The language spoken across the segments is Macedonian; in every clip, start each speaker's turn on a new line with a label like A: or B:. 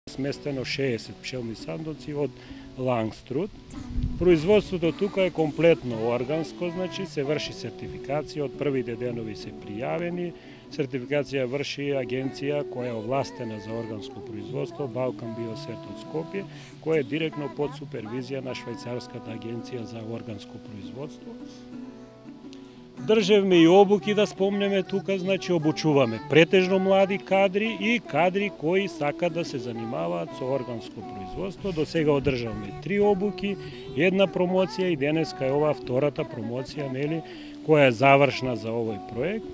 A: Сместено 60 пчелни сандоци од Лангструд. Производството тука е комплетно органско, значи се врши сертификација, од првите денови се пријавени. Сертификација врши агенција која е овластена за органско производство, Балкан Биосерт од Скопје, која е директно под супервизија на швајцарската агенција за органско производство. Држевме и обуки, да спомнеме тука, значи обучуваме претежно млади кадри и кадри кои сакат да се занимаваат со органско производство. До сега одржавме 3 обуки, една промоција и денеска е ова втората промоција, нели, која е завршна за овој проект.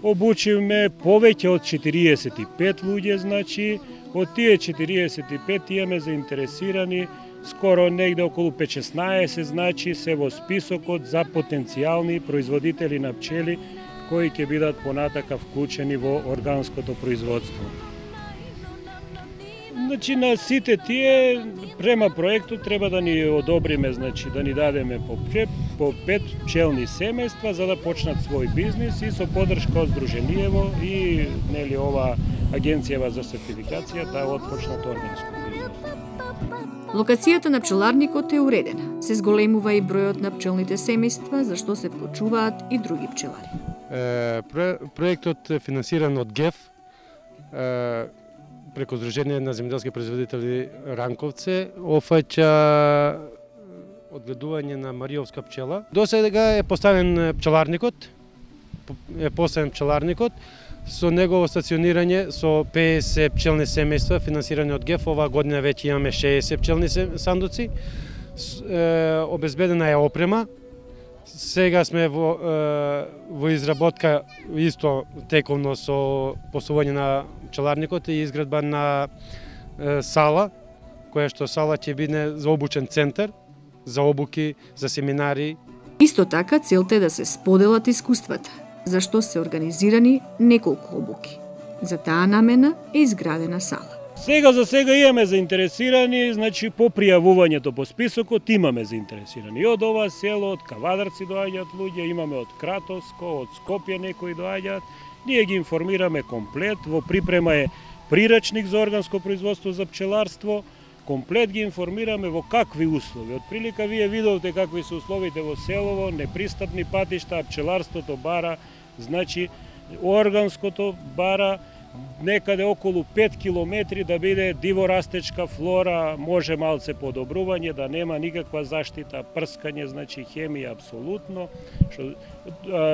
A: Обучивме повеќе од 45 луѓе, значи, од тие 45 имаме заинтересирани скоро негде околу 5-16, значи се во списокот за потенцијални производители на пчели кои ќе бидат понатака вклучени во органското производство. Значи на сите тие према проектот треба да ни одобриме, значи да ни дадеме по 5 пчелни семејства за да почнат свој бизнис и со поддршка од Сдруженијево и нели ова агенцијава за сертификација да отпочнат органско производство.
B: Локацијата на пчеларникот е уредена. Се зголемува и бројот на пчелните семејства, за што се вклучуваат и други пчелари.
C: Проектот е финансиран од ГЕФ преку Сдружение на земјоделски производители Ранковце, офаќа одгледување на мариовска пчела. До сега е поставен пчеларникот, со негово стационирање со 50 пчелни семејства финансирани од ГЕФ. Оваа година веќе имаме 60 пчелни сандоци. Обезбедена е опрема. Сега сме во изработка исто тековно со посување на пчеларникот и изградба на сала, која што сала ќе биде за обучен центар, за обуки, за семинари.
B: Исто така целта е да се споделат искуствата, зашто се организирани неколку обуки. За таа намена е изградена сала.
A: Сега за сега имаме заинтересирани, значи по пријавувањето по списокот имаме заинтересирани. И од ова село, од Кавадарци доаѓаат луѓе, имаме од Кратовско, од Скопје некои доаѓаат. Ние ги информираме комплет, во припрема е прирачник за органско производство за пчеларство, комплет ги информираме во какви услови. Од прилика вие видовте какви се условите во селово, непристапни патишта, пчеларството бара, значи органското бара некаде околу 5 километри да биде диворастечка флора, може малце подобрување, да нема никаква заштита, прскање, значи хемија апсолутно, што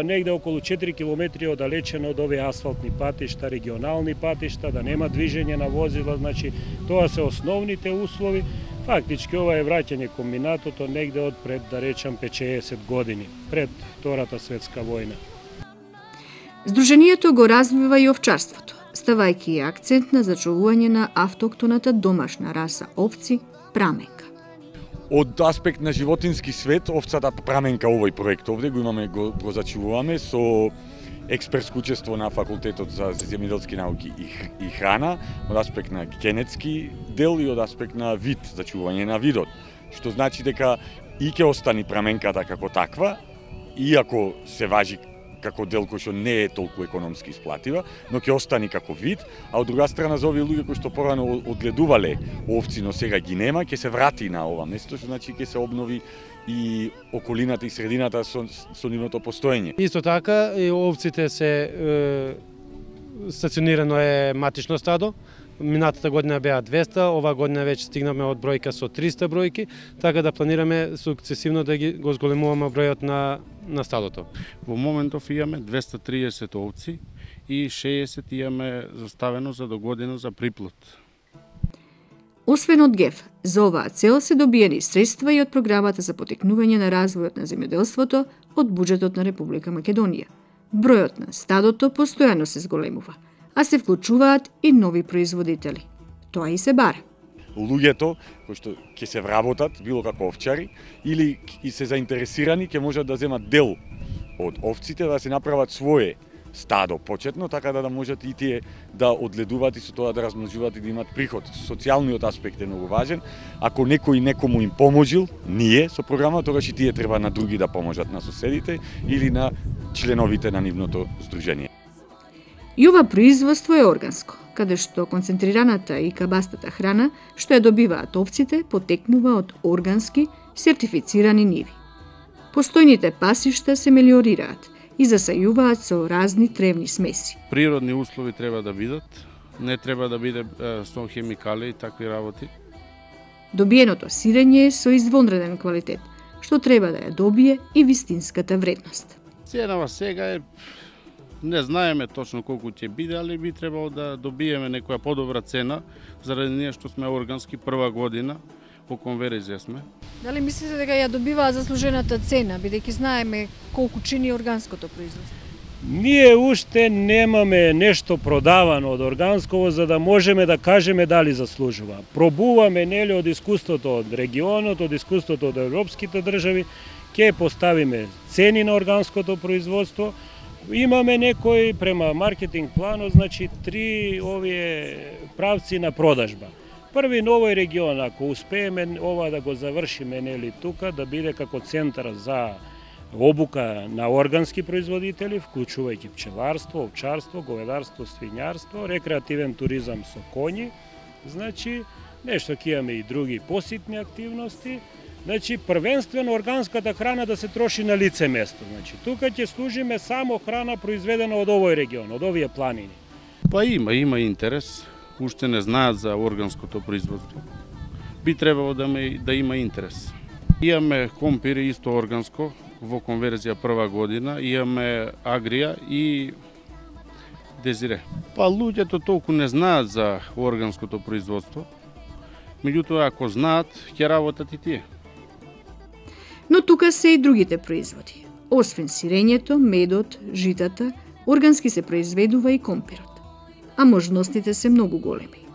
A: негде околу 4 километри оддалечено од овие асфалтни патишта, регионални патишта, да нема движење на возила, значи тоа се основните услови. Фактички ова е враќање комбинатото негде од пред, да речам, 50 години, пред Втората светска војна.
B: Сдруженијето го развива и овчарството, ставајќи акцент на зачувување на автоктоната домашна раса овци праменка.
D: Од аспект на животински свет, овцата праменка овој проект овде го имаме, го зачувуваме со експертско учество на Факултетот за земјоделски науки и храна, од аспект на генетски дел и од аспект на вид, зачувување на видот. Што значи дека и ќе остани праменката како таква, иако се важи како дел кој што не е толку економски исплатива, но ќе остани како вид, а од друга страна за овие луѓе кои што порано одгледувале овци, но сега ги нема, ќе се врати на ова место, што значи ќе се обнови и околината и средината со нивното постоење.
C: Исто така и овците се стационирано е матично стадо. Минатата година беа 200, оваа година веќе стигнаме од бројка со 300 бројки, така да планираме сукцесивно да го зголемуваме бројот на стадото.
E: Во моментов имаме 230 овци и 60 имаме заставено за до година за приплод.
B: Освен од ГЕФ, за оваа цел се добиени средства и од програмата за потекнување на развојот на земјоделството од буџетот на Република Македонија. Бројот на стадото постојано се зголемува, а се вклучуваат и нови производители. Тоа и се бара.
D: Луѓето кои што ќе се вработат, било како овчари, или и се заинтересирани, ќе можат да земат дел од овците, да се направат свое стадо почетно, така да можат и тие да одгледуваат и со тоа да размножуваат и да имат приход. Социјалниот аспект е многу важен. Ако некој некому им поможил, ние со програма, тогаш и тие треба на други да поможат, на соседите или на членовите на нивното здружение.
B: И ова производство е органско. каде што концентрираната и кабастата храна што ја добиваат овците потекнува од органски сертифицирани ниви. Постојните пасишта се мелиорираат и засајуваат со разни тревни смеси.
E: Природни услови треба да бидат, не треба да биде со хемикали и такви работи.
B: Добиеното сирење е со извонреден квалитет, што треба да ја добие и вистинската вредност.
E: Ценава сега е, не знаеме точно колку ќе биде, али би требало да добиеме некоја подобра цена, заради ние што сме органски прва година, по конверзија сме.
F: Дали мислите дека ја добиваа заслужената цена, бидејќи знаеме колку чини органското производство?
A: Ние уште немаме нешто продавано од органсково за да можеме да кажеме дали заслужува. Пробуваме нели од искуството од регионот, од искуството од европските држави, ќе поставиме цени на органското производство. Имаме некои према маркетинг планот, значи 3 овие правци на продажба. Први на овој регион, ако успееме ова да го завршиме нели тука, да биде како центар за обука на органски производители, вклучувајќи пчеларство, овчарство, говедарство, свињарство, рекреативен туризам со коњи, значи нешто ќе имаме и други поситни активности. Значи првенствено органската храна да се троши на лице место. Значи тука ќе служиме само храна произведена од овој регион, од овие планини.
E: Па има интерес. Уште не знаат за органското производство. Би требало да има интерес. Имаме компир исто органско во конверзија прва година, имаме Агрија и Дезире. Па луѓето толку не знаат за органското производство. Меѓутоа ако знаат, ќе работат и тие.
B: Но тука се и другите производи. Освен сирењето, медот, житата, органски се произведува и компирот. А можностите се многу големи.